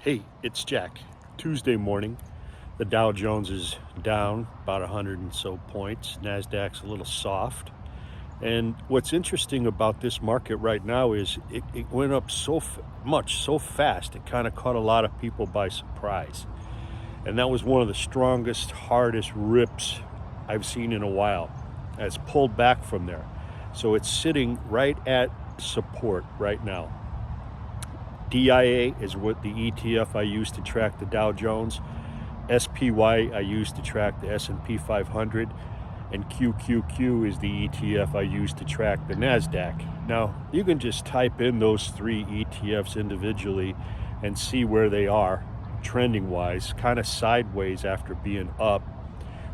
Hey, it's Jack. Tuesday morning, the Dow Jones is down about 100 and so points. NASDAQ's a little soft. And what's interesting about this market right now is it went up much, so fast, it kind of caught a lot of people by surprise. And that was one of the strongest, hardest rips I've seen in a while. And it's pulled back from there. So it's sitting right at support right now. DIA is what the ETF I use to track the Dow Jones. SPY I use to track the S&P 500. And QQQ is the ETF I use to track the NASDAQ. Now, you can just type in those three ETFs individually and see where they are trending-wise, kind of sideways after being up.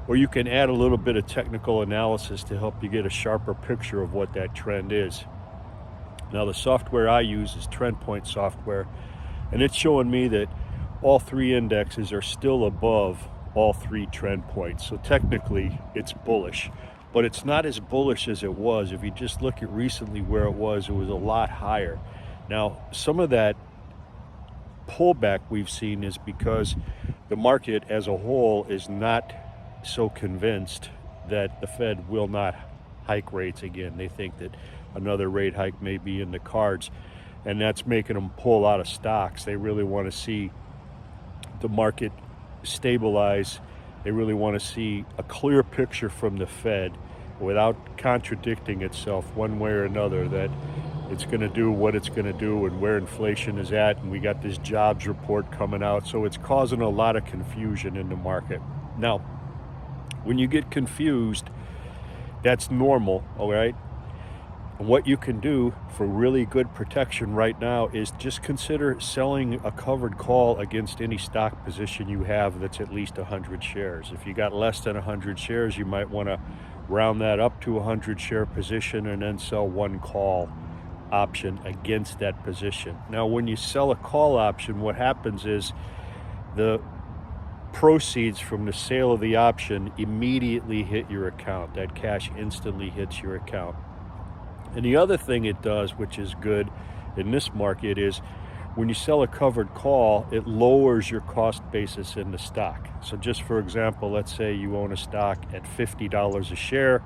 Or you can add a little bit of technical analysis to help you get a sharper picture of what that trend is. Now, the software I use is TrendPoint software, and it's showing me that all three indexes are still above all three trend points. So technically, it's bullish, but it's not as bullish as it was. If you just look at recently where it was a lot higher. Now, some of that pullback we've seen is because the market as a whole is not so convinced that the Fed will not hike rates again. They think that another rate hike may be in the cards, and that's making them pull out of stocks. They really want to see the market stabilize. They really want to see a clear picture from the Fed without contradicting itself one way or another, that it's going to do what it's going to do and where inflation is at. And we got this jobs report coming out, so it's causing a lot of confusion in the market. Now, when you get confused, that's normal, all right? And what you can do for really good protection right now is just consider selling a covered call against any stock position you have that's at least 100 shares. If you got less than 100 shares, you might want to round that up to a 100 share position and then sell one call option against that position. Now, when you sell a call option, what happens is the proceeds from the sale of the option immediately hit your account. That cash instantly hits your account. And the other thing it does, which is good in this market, is when you sell a covered call, it lowers your cost basis in the stock. So just for example, let's say you own a stock at $50 a share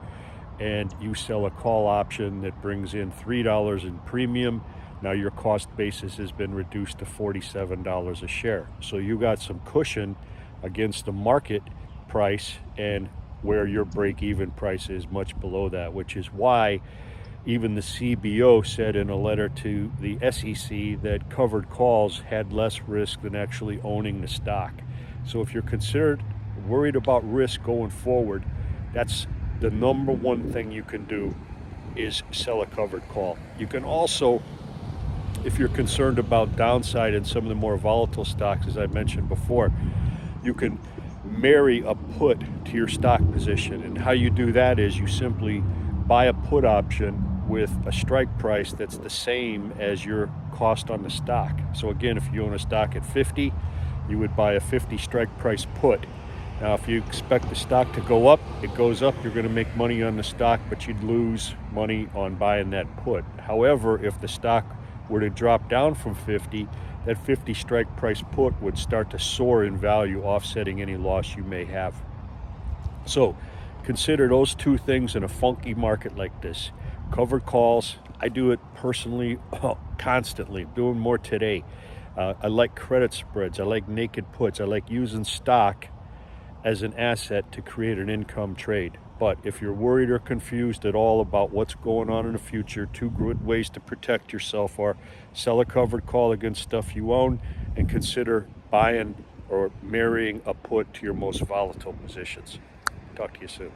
and you sell a call option that brings in $3 in premium. Now your cost basis has been reduced to $47 a share. So you got some cushion against the market price and where your break-even price is much below that, which is why even the CBO said in a letter to the SEC that covered calls had less risk than actually owning the stock. So if you're worried about risk going forward, that's the number one thing you can do, is sell a covered call. You can also, if you're concerned about downside in some of the more volatile stocks, as I mentioned before, you can marry a put to your stock position. And how you do that is you simply buy a put option with a strike price that's the same as your cost on the stock. So again, if you own a stock at 50, you would buy a 50 strike price put. Now, if you expect the stock to go up, it goes up, you're going to make money on the stock, but you'd lose money on buying that put. However, if the stock were to drop down from 50, that 50 strike price put would start to soar in value, offsetting any loss you may have. So consider those two things in a funky market like this. Covered calls, I do it personally constantly, doing more today. I like credit spreads, I like naked puts, I like using stock as an asset to create an income trade. But if you're worried or confused at all about what's going on in the future, two good ways to protect yourself are sell a covered call against stuff you own, and consider buying or marrying a put to your most volatile positions. Talk to you soon.